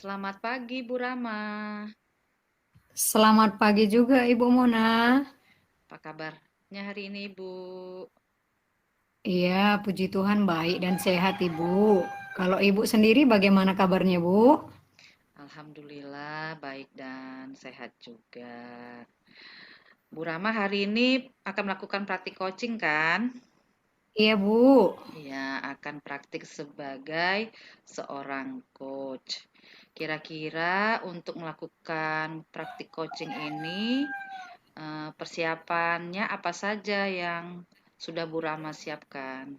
Selamat pagi, Bu Rama. Selamat pagi juga Ibu Mona. Apa kabarnya hari ini, Bu? Iya, puji Tuhan baik dan sehat Ibu. Kalau Ibu sendiri bagaimana kabarnya Bu? Alhamdulillah, baik dan sehat juga. Bu Rama hari ini akan melakukan praktik coaching, kan? Iya Bu. Iya, akan praktik sebagai seorang coach. Kira-kira untuk melakukan praktik coaching ini, persiapannya apa saja yang sudah Bu Rama siapkan?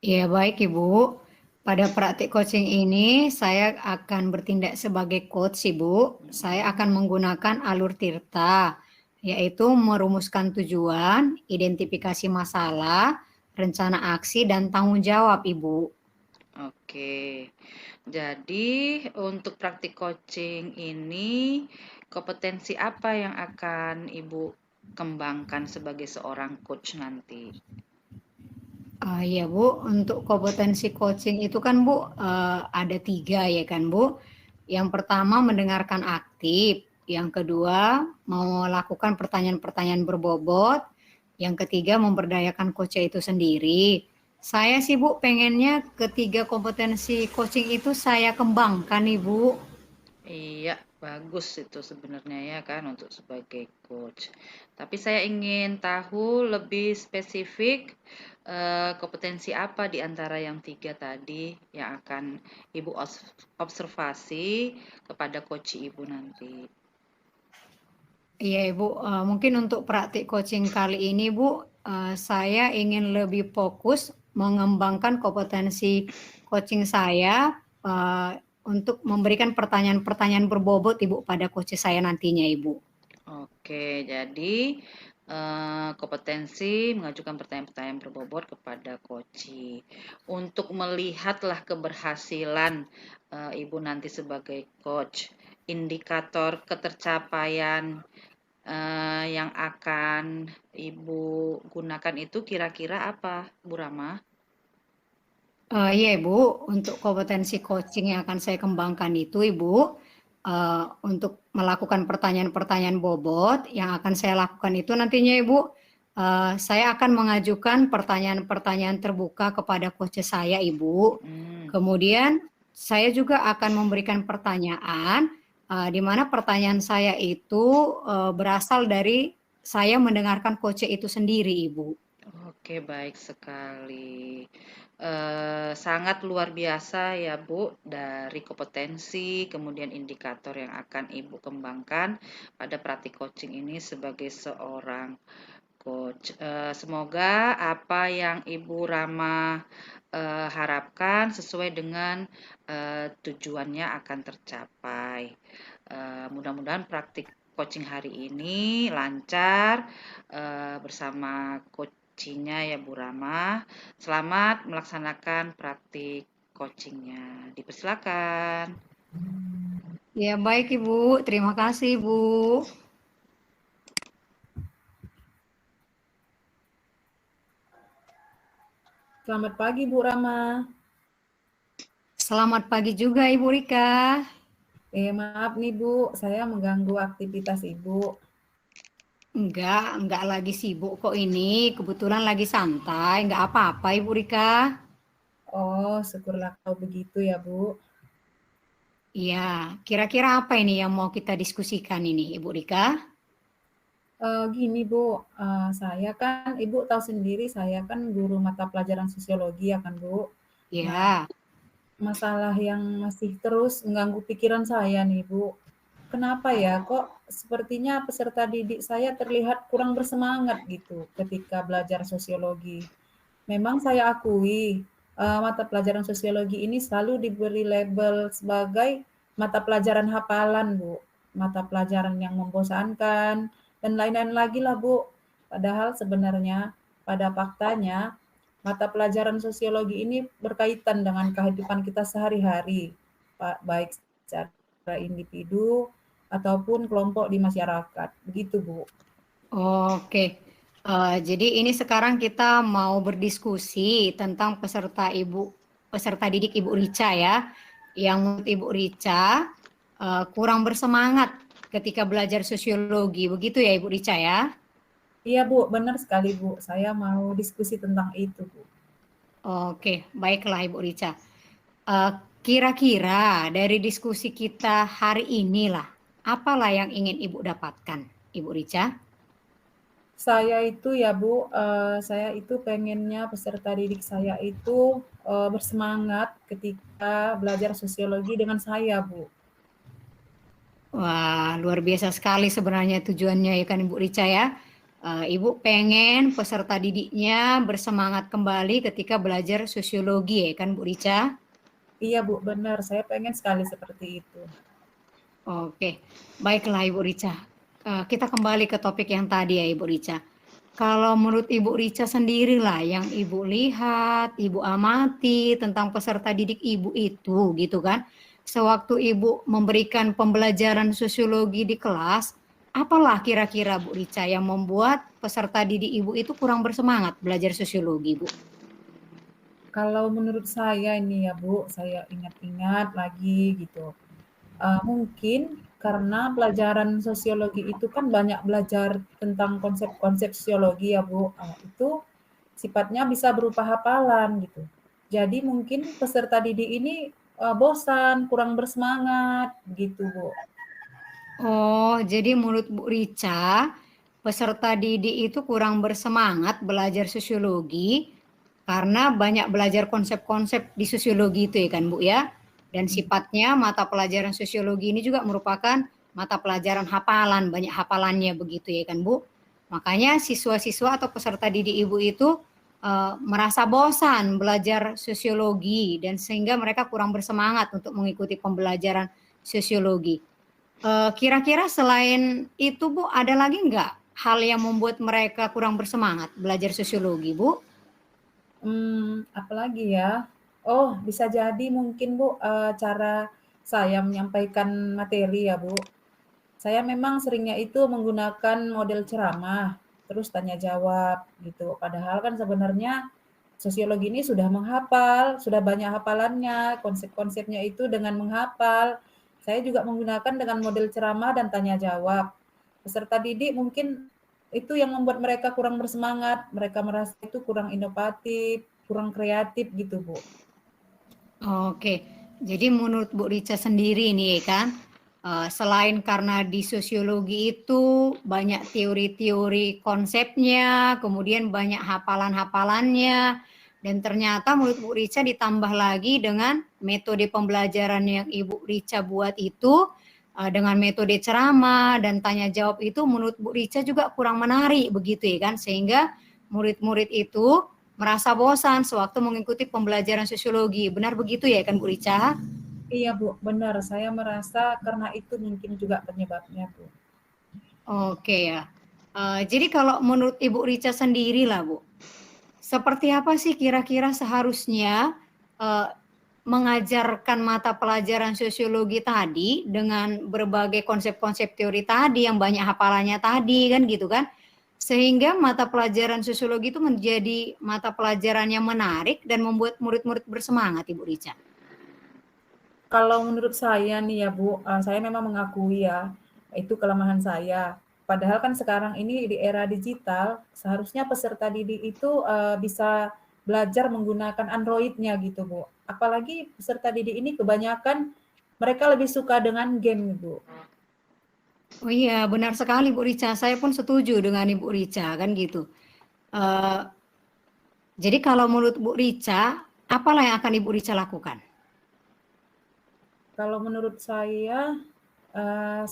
Iya baik Ibu. Pada praktik coaching ini saya akan bertindak sebagai coach Ibu. Saya Mm-mm. akan menggunakan alur Tirta, yaitu merumuskan tujuan, identifikasi masalah, rencana aksi, dan tanggung jawab Ibu. Oke, jadi untuk praktik coaching ini, kompetensi apa yang akan Ibu kembangkan sebagai seorang coach nanti? Iya Bu, untuk kompetensi coaching itu kan Bu ada 3 ya kan Bu. Yang pertama mendengarkan aktif, yang kedua melakukan pertanyaan-pertanyaan berbobot, yang ketiga memberdayakan coach itu sendiri. Saya sih Bu pengennya ketiga kompetensi coaching itu saya kembangkan nih Bu. Iya, bagus itu sebenarnya ya kan untuk sebagai coach. Tapi saya ingin tahu lebih spesifik kompetensi apa di antara yang tiga tadi yang akan Ibu observasi kepada coach Ibu nanti. Iya Ibu, mungkin untuk praktik coaching kali ini Bu, saya ingin lebih fokus mengembangkan kompetensi coaching saya untuk memberikan pertanyaan-pertanyaan berbobot Ibu pada coach saya nantinya Ibu. Oke, jadi kompetensi mengajukan pertanyaan-pertanyaan berbobot kepada koci. Untuk melihatlah keberhasilan Ibu nanti sebagai coach, indikator ketercapaian yang akan Ibu gunakan itu kira-kira apa, Bu Rama? Iya Ibu, untuk kompetensi coaching yang akan saya kembangkan itu Ibu, untuk melakukan pertanyaan-pertanyaan bobot yang akan saya lakukan itu nantinya Ibu, saya akan mengajukan pertanyaan-pertanyaan terbuka kepada coach saya Ibu. Hmm. Kemudian saya juga akan memberikan pertanyaan, di mana pertanyaan saya itu berasal dari saya mendengarkan coach itu sendiri Ibu. Oke, baik sekali. Sangat luar biasa ya, Bu, dari kompetensi, kemudian indikator yang akan Ibu kembangkan pada praktik coaching ini sebagai seorang coach. Semoga apa yang Ibu Rama harapkan sesuai dengan tujuannya akan tercapai. Mudah-mudahan praktik coaching hari ini lancar bersama coachingnya ya Bu Rama. Selamat melaksanakan praktik coachingnya. Dipersilakan. Ya baik Ibu, terima kasih Ibu. Selamat pagi Bu Rama. Selamat pagi juga Ibu Rika. Maaf nih Bu, saya mengganggu aktivitas Ibu. Enggak lagi sibuk kok ini. Kebetulan lagi santai, enggak apa-apa Ibu Rika. Oh, syukurlah kalau begitu ya Bu. Iya, kira-kira apa ini yang mau kita diskusikan ini Ibu Rika? Gini Bu, saya kan Ibu tahu sendiri saya kan guru mata pelajaran sosiologi ya kan Bu. Nah, Ya, masalah yang masih terus mengganggu pikiran saya nih Bu. Kenapa ya kok sepertinya peserta didik saya terlihat kurang bersemangat gitu ketika belajar sosiologi. Memang saya akui, mata pelajaran sosiologi ini selalu diberi label sebagai mata pelajaran hafalan, Bu. Mata pelajaran yang membosankan, dan lain-lain lagi lah, Bu. Padahal sebenarnya, pada faktanya, mata pelajaran sosiologi ini berkaitan dengan kehidupan kita sehari-hari, baik secara individu ataupun kelompok di masyarakat. Begitu, Bu. oke. Jadi ini sekarang kita mau berdiskusi tentang peserta didik Ibu Rica ya. yang menurut Ibu Rica kurang bersemangat ketika belajar sosiologi. Begitu ya Ibu Rica ya? Iya Bu, benar sekali Bu. Saya mau diskusi tentang itu Bu. Oke, baiklah Ibu Rica. Eh, Kira-kira dari diskusi kita hari inilah, apalah yang ingin Ibu dapatkan, Ibu Rica? Saya itu ya Bu, saya itu pengennya peserta didik saya itu bersemangat ketika belajar sosiologi dengan saya Bu. Wah, luar biasa sekali sebenarnya tujuannya ya kan Ibu Rica ya. Ibu pengen peserta didiknya bersemangat kembali ketika belajar sosiologi ya kan Bu Rica? Iya Bu, benar. Saya pengen sekali seperti itu. Oke, baiklah Ibu Rica. Kita kembali ke topik yang tadi ya Ibu Rica. Kalau menurut Ibu Rica sendirilah yang Ibu lihat, Ibu amati tentang peserta didik Ibu itu gitu kan. Sewaktu Ibu memberikan pembelajaran sosiologi di kelas, apalah kira-kira Bu Rica yang membuat peserta didik Ibu itu kurang bersemangat belajar sosiologi, Bu? Kalau menurut saya ini ya Bu, saya ingat-ingat lagi gitu. Mungkin karena pelajaran sosiologi itu kan banyak belajar tentang konsep-konsep sosiologi ya Bu, itu sifatnya bisa berupa hafalan gitu. Jadi mungkin peserta didik ini, bosan, kurang bersemangat gitu Bu. Oh, jadi menurut Bu Rica, peserta didik itu kurang bersemangat belajar sosiologi karena banyak belajar konsep-konsep di sosiologi itu ya kan Bu ya. Dan sifatnya mata pelajaran sosiologi ini juga merupakan mata pelajaran hafalan, banyak hafalannya begitu ya kan Bu. Makanya siswa-siswa atau peserta didik Ibu itu merasa bosan belajar sosiologi dan sehingga mereka kurang bersemangat untuk mengikuti pembelajaran sosiologi. Kira-kira selain itu Bu, ada lagi nggak hal yang membuat mereka kurang bersemangat belajar sosiologi Bu? Apalagi ya? Oh, bisa jadi mungkin Bu, cara saya menyampaikan materi ya Bu. Saya memang seringnya itu menggunakan model ceramah, terus tanya jawab gitu. Padahal kan sebenarnya sosiologi ini sudah menghafal, sudah banyak hafalannya, konsep-konsepnya itu dengan menghafal. Saya juga menggunakan dengan model ceramah dan tanya jawab. Peserta didik mungkin itu yang membuat mereka kurang bersemangat, mereka merasa itu kurang inovatif, kurang kreatif gitu, Bu. Oke, jadi menurut Bu Rica sendiri nih ya kan, selain karena di sosiologi itu banyak teori-teori konsepnya, kemudian banyak hafalan-hafalannya, dan ternyata menurut Bu Rica ditambah lagi dengan metode pembelajaran yang Ibu Rica buat itu, dengan metode ceramah dan tanya jawab itu menurut Bu Rica juga kurang menarik begitu ya kan, sehingga murid-murid itu merasa bosan sewaktu mengikuti pembelajaran sosiologi. Benar begitu ya kan Bu Rica? Iya, Bu, benar. Saya merasa karena itu mungkin juga penyebabnya, Bu. Oke ya. Jadi kalau menurut Ibu Rica sendiri lah Bu, seperti apa sih kira-kira seharusnya uh, mengajarkan mata pelajaran sosiologi tadi dengan berbagai konsep-konsep teori tadi yang banyak hafalannya tadi kan gitu kan? Sehingga mata pelajaran sosiologi itu menjadi mata pelajaran yang menarik dan membuat murid-murid bersemangat Ibu Rica. Kalau menurut saya nih ya Bu, saya memang mengakui ya, itu kelemahan saya. Padahal kan sekarang ini di era digital, seharusnya peserta didik itu bisa belajar menggunakan Android-nya gitu Bu. Apalagi peserta didik ini kebanyakan mereka lebih suka dengan game Bu. Oh iya, benar sekali Bu Rica. Saya pun setuju dengan Ibu Rica kan gitu. Uh, jadi kalau menurut Bu Rica, apalah yang akan Ibu Rica lakukan? Kalau menurut saya uh,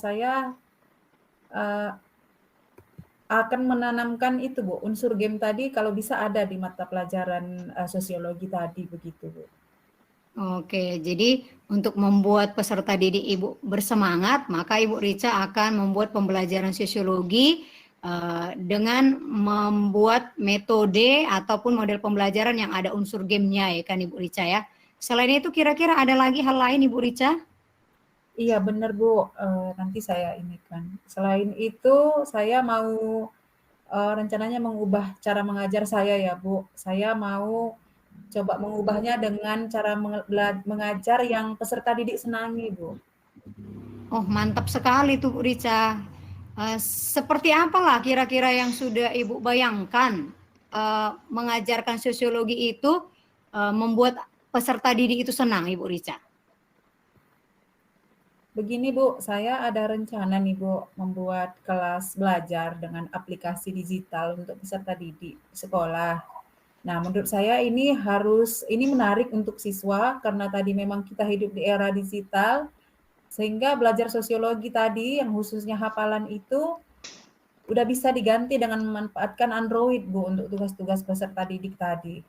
akan menanamkan itu Bu, unsur game tadi kalau bisa ada di mata pelajaran sosiologi tadi begitu Bu. Oke, jadi untuk membuat peserta didik Ibu bersemangat, maka Ibu Rica akan membuat pembelajaran sosiologi dengan membuat metode ataupun model pembelajaran yang ada unsur gamenya ya kan Ibu Rica ya. Selain itu kira-kira ada lagi hal lain Ibu Rica? Iya benar Bu, nanti saya ini kan. Selain itu saya mau rencananya mengubah cara mengajar saya ya Bu. Saya mau coba mengubahnya dengan cara mengajar yang peserta didik senangi, Bu. Oh, mantap sekali tuh Bu Rica. Seperti apalah kira-kira yang sudah Ibu bayangkan mengajarkan sosiologi itu membuat peserta didik itu senang, Ibu Rica? Begini Bu, saya ada rencana nih Bu, membuat kelas belajar dengan aplikasi digital untuk peserta didik sekolah. Nah, menurut saya ini menarik untuk siswa karena tadi memang kita hidup di era digital, sehingga belajar sosiologi tadi yang khususnya hafalan itu udah bisa diganti dengan memanfaatkan Android Bu untuk tugas-tugas peserta didik tadi.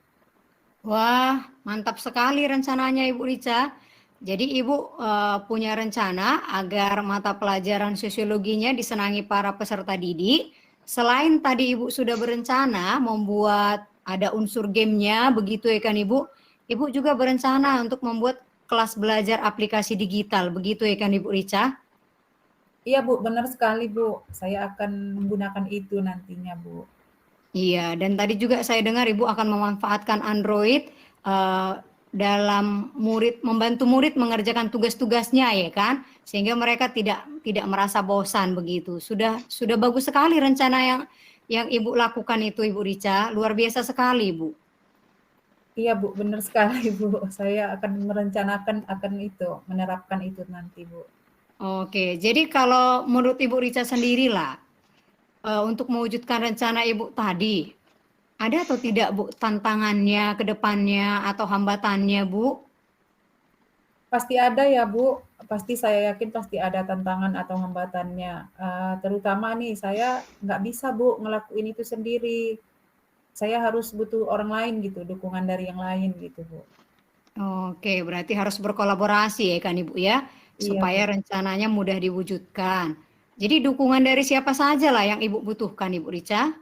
Wah, mantap sekali rencananya Ibu Rica. Jadi Ibu punya rencana agar mata pelajaran sosiologinya disenangi para peserta didik. Selain tadi Ibu sudah berencana membuat ada unsur gamenya, begitu ya kan Ibu? Ibu juga berencana untuk membuat kelas belajar aplikasi digital, begitu ya kan Ibu Rica? Iya Bu, benar sekali Bu. Saya akan menggunakan itu nantinya Bu. Iya, dan tadi juga saya dengar Ibu akan memanfaatkan Android dalam membantu murid mengerjakan tugas-tugasnya ya kan, sehingga mereka tidak merasa bosan begitu. Sudah bagus sekali rencana yang Ibu lakukan itu Ibu Rica, luar biasa sekali Ibu. Iya Bu, benar sekali Bu. Saya akan menerapkan itu nanti Bu. Oke, jadi kalau menurut Ibu Rica sendirilah untuk mewujudkan rencana Ibu tadi, ada atau tidak Bu tantangannya ke depannya atau hambatannya Bu? Pasti ada ya Bu, saya yakin pasti ada tantangan atau hambatannya. Terutama nih saya nggak bisa Bu ngelakuin itu sendiri. Saya harus butuh orang lain gitu, dukungan dari yang lain gitu Bu. Oke, berarti harus berkolaborasi ya kan Ibu ya, Iya Bu. supaya rencananya mudah diwujudkan. Jadi dukungan dari siapa saja lah yang Ibu butuhkan Ibu Rica?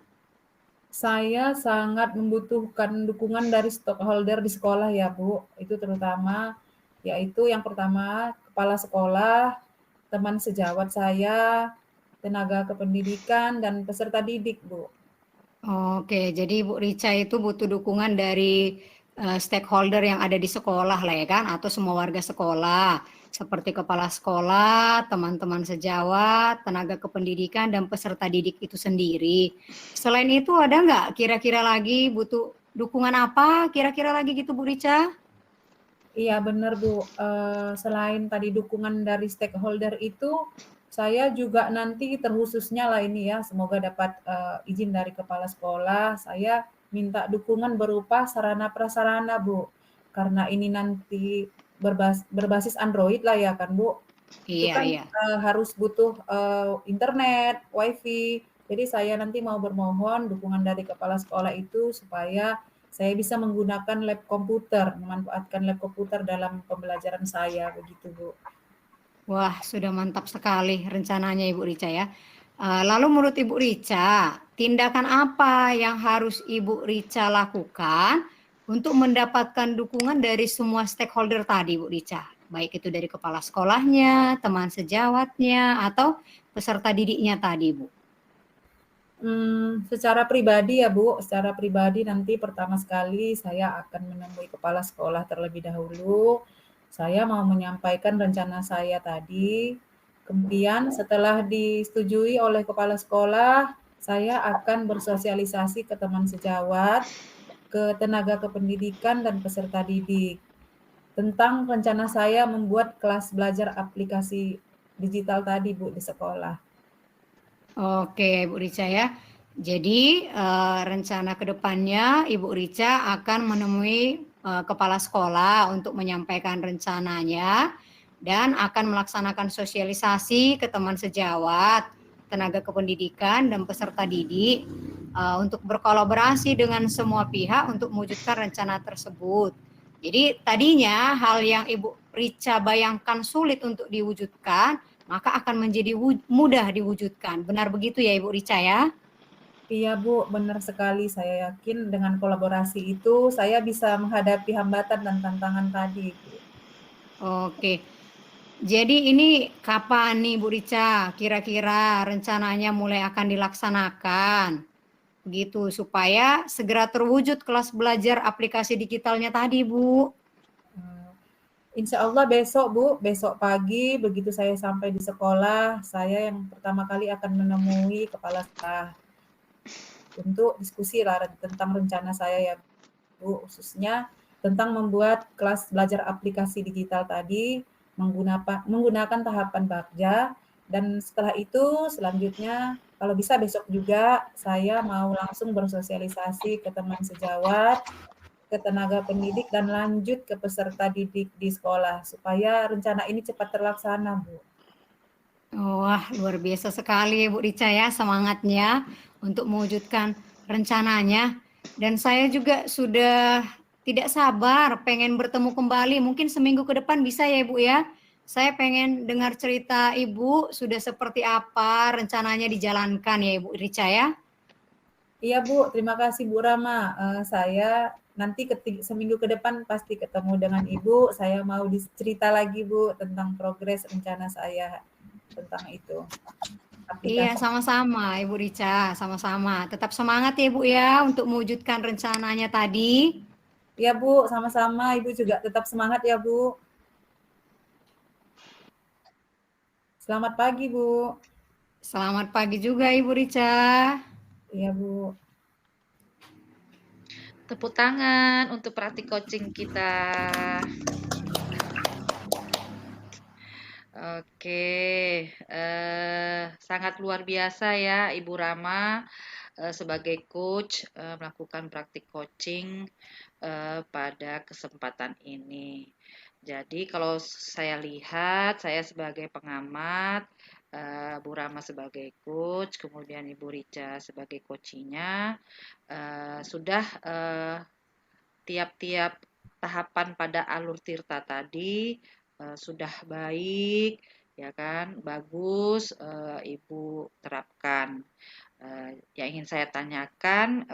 Saya sangat membutuhkan dukungan dari stakeholder di sekolah ya Bu. Itu terutama yaitu yang pertama kepala sekolah, teman sejawat saya, tenaga kependidikan, dan peserta didik Bu. Oke, jadi Ibu Rica itu butuh dukungan dari stakeholder yang ada di sekolah lah ya kan, atau semua warga sekolah, seperti kepala sekolah, teman-teman sejawat, tenaga kependidikan, dan peserta didik itu sendiri. Selain itu ada nggak kira-kira lagi butuh dukungan apa kira-kira lagi gitu Bu Rica? Iya benar Bu, selain tadi dukungan dari stakeholder itu, saya juga nanti terkhususnya lah ini ya, semoga dapat izin dari kepala sekolah, saya minta dukungan berupa sarana prasarana Bu. Karena ini nanti berbasis Android lah ya kan Bu. Itu Iya, kan iya. harus butuh internet, wifi. Jadi saya nanti mau bermohon dukungan dari kepala sekolah itu supaya saya bisa menggunakan lab komputer, memanfaatkan lab komputer dalam pembelajaran saya, begitu Bu. Wah, sudah mantap sekali rencananya Ibu Rica ya. Lalu menurut Ibu Rica, tindakan apa yang harus Ibu Rica lakukan untuk mendapatkan dukungan dari semua stakeholder tadi, Bu Rica? Baik itu dari kepala sekolahnya, teman sejawatnya, atau peserta didiknya tadi, Bu. Secara pribadi ya Bu, secara pribadi nanti pertama sekali saya akan menemui kepala sekolah terlebih dahulu. Saya mau menyampaikan rencana saya tadi. Kemudian setelah disetujui oleh kepala sekolah, saya akan bersosialisasi ke teman sejawat, ke tenaga kependidikan dan peserta didik tentang rencana saya membuat kelas belajar aplikasi digital tadi Bu di sekolah. Oke, Bu Rica ya. Jadi rencana kedepannya Ibu Rica akan menemui kepala sekolah untuk menyampaikan rencananya dan akan melaksanakan sosialisasi ke teman sejawat, tenaga kependidikan dan peserta didik untuk berkolaborasi dengan semua pihak untuk mewujudkan rencana tersebut. Jadi tadinya hal yang Ibu Rica bayangkan sulit untuk diwujudkan, maka akan menjadi mudah diwujudkan. Benar begitu ya Ibu Rica ya? Iya Bu, benar sekali. Saya yakin dengan kolaborasi itu saya bisa menghadapi hambatan dan tantangan tadi Bu. Oke. Jadi ini kapan nih Bu Rica kira-kira rencananya mulai akan dilaksanakan? begitu, supaya segera terwujud kelas belajar aplikasi digitalnya tadi, Bu. Insya Allah besok Bu, besok pagi begitu saya sampai di sekolah, saya yang pertama kali akan menemui kepala sekolah untuk diskusi lah tentang rencana saya ya Bu, khususnya tentang membuat kelas belajar aplikasi digital tadi menggunakan tahapan Bagja, dan setelah itu selanjutnya kalau bisa besok juga saya mau langsung bersosialisasi ke teman sejawat, ke tenaga pendidik, dan lanjut ke peserta didik di sekolah supaya rencana ini cepat terlaksana, Bu. Wah, luar biasa sekali Bu Rica ya semangatnya untuk mewujudkan rencananya. Dan saya juga sudah tidak sabar pengen bertemu kembali. Mungkin seminggu ke depan bisa ya Ibu ya. Saya pengen dengar cerita Ibu sudah seperti apa rencananya dijalankan ya Ibu Rica ya. Iya Bu, terima kasih Bu Rama. Saya nanti seminggu ke depan pasti ketemu dengan Ibu. Saya mau cerita lagi Bu tentang progres rencana saya tentang itu. Iya, Aplikasi. sama-sama Ibu Rica, sama-sama. Tetap semangat ya Ibu ya untuk mewujudkan rencananya tadi. Iya Bu, sama-sama. Ibu juga tetap semangat ya Bu. Selamat pagi Bu. Selamat pagi juga Ibu Rica. Iya Bu. Tepuk tangan untuk praktik coaching kita. Oke, sangat luar biasa ya Ibu Rama sebagai coach melakukan praktik coaching pada kesempatan ini. Jadi kalau saya lihat, saya sebagai pengamat, Bu Rama sebagai coach, kemudian Ibu Rica sebagai coachingnya, sudah tiap-tiap tahapan pada alur tirta tadi sudah baik, ya kan, bagus, Ibu terapkan. Yang ingin saya tanyakan,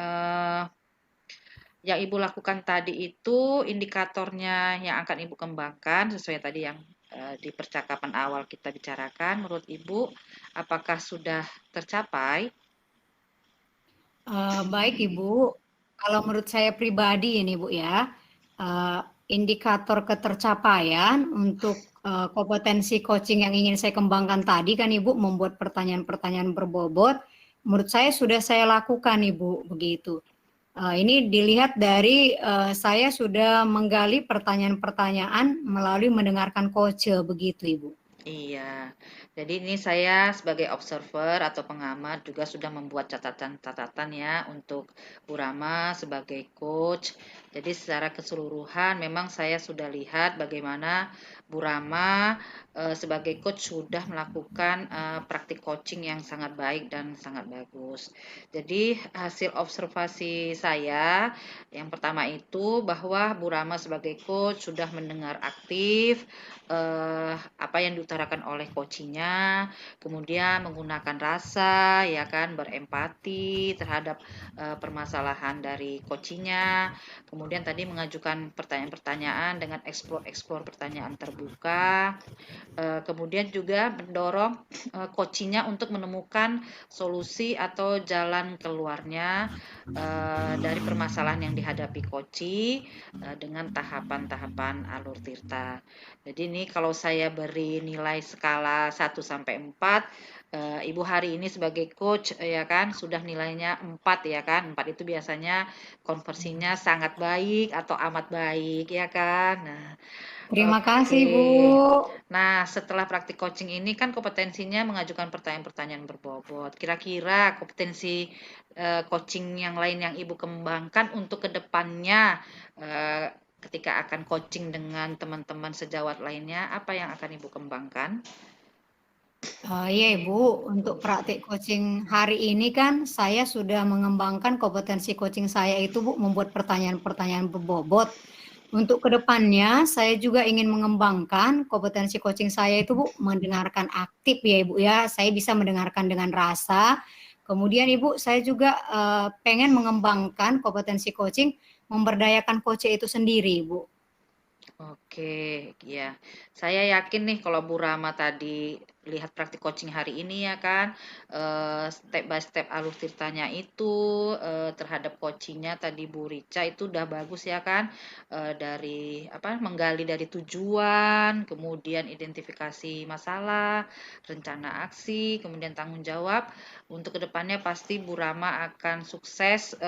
yang Ibu lakukan tadi itu indikatornya yang akan Ibu kembangkan sesuai tadi yang di percakapan awal kita bicarakan. Menurut Ibu, apakah sudah tercapai? Baik Ibu, kalau menurut saya pribadi ini Bu ya, indikator ketercapaian untuk kompetensi coaching yang ingin saya kembangkan tadi kan Ibu membuat pertanyaan-pertanyaan berbobot, menurut saya sudah saya lakukan Ibu, begitu. Ini dilihat dari saya sudah menggali pertanyaan-pertanyaan melalui mendengarkan coach, begitu Ibu. Iya, jadi ini saya sebagai observer atau pengamat juga sudah membuat catatan-catatan ya untuk Bu Rama sebagai coach. Jadi secara keseluruhan memang saya sudah lihat bagaimana Bu Rama sebagai coach sudah melakukan praktik coaching yang sangat baik dan sangat bagus. Jadi hasil observasi saya yang pertama itu bahwa Bu Rama sebagai coach sudah mendengar aktif apa yang diutarakan oleh coachingnya, kemudian menggunakan rasa, ya kan, berempati terhadap permasalahan dari coachingnya, kemudian tadi mengajukan pertanyaan-pertanyaan dengan explore pertanyaan terbuka, kemudian juga mendorong coachingnya untuk menemukan solusi atau jalan keluarnya dari permasalahan yang dihadapi coaching dengan tahapan-tahapan alur tirta. Jadi ini kalau saya beri nilai skala 1 sampai 4, Ibu hari ini sebagai coach ya kan sudah nilainya 4 ya kan. 4 itu biasanya konversinya sangat baik atau amat baik ya kan. Nah, Terima kasih oke. Bu. Nah, setelah praktik coaching ini kan kompetensinya mengajukan pertanyaan-pertanyaan berbobot. Kira-kira kompetensi coaching yang lain yang Ibu kembangkan untuk kedepannya ketika akan coaching dengan teman-teman sejawat lainnya, apa yang akan Ibu kembangkan? Iya Ibu, untuk praktik coaching hari ini kan saya sudah mengembangkan kompetensi coaching saya itu Bu, membuat pertanyaan-pertanyaan berbobot. Untuk kedepannya saya juga ingin mengembangkan kompetensi coaching saya itu Bu, mendengarkan aktif ya Ibu ya, saya bisa mendengarkan dengan rasa. Kemudian Ibu, saya juga pengen mengembangkan kompetensi coaching, memberdayakan coach itu sendiri Bu. Oke, ya. Saya yakin nih kalau Bu Rama tadi lihat praktik coaching hari ini ya kan, step by step alur ceritanya itu, terhadap coachingnya tadi Bu Rica itu udah bagus ya kan, dari apa, menggali dari tujuan, kemudian identifikasi masalah, rencana aksi, kemudian tanggung jawab. Untuk kedepannya pasti Bu Rama akan sukses,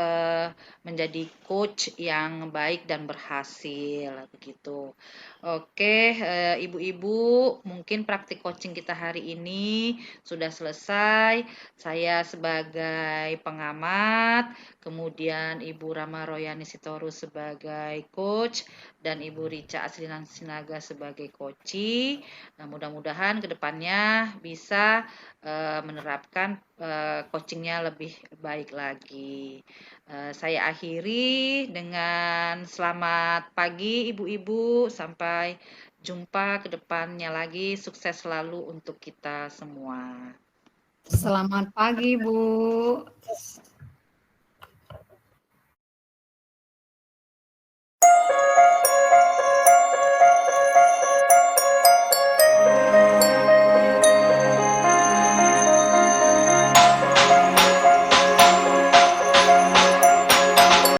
menjadi coach yang baik dan berhasil, begitu. Oke, ibu-ibu, mungkin praktik coaching kita hari ini sudah selesai. Saya sebagai pengamat, kemudian Ibu Rama Royani Sitorus sebagai coach, dan Ibu Rica Aslinan Sinaga sebagai coachee. Nah, mudah-mudahan kedepannya bisa menerapkan coachingnya lebih baik lagi. Saya akhiri dengan selamat pagi ibu-ibu, sampai jumpa ke depannya lagi, sukses selalu untuk kita semua. Selamat pagi, Bu.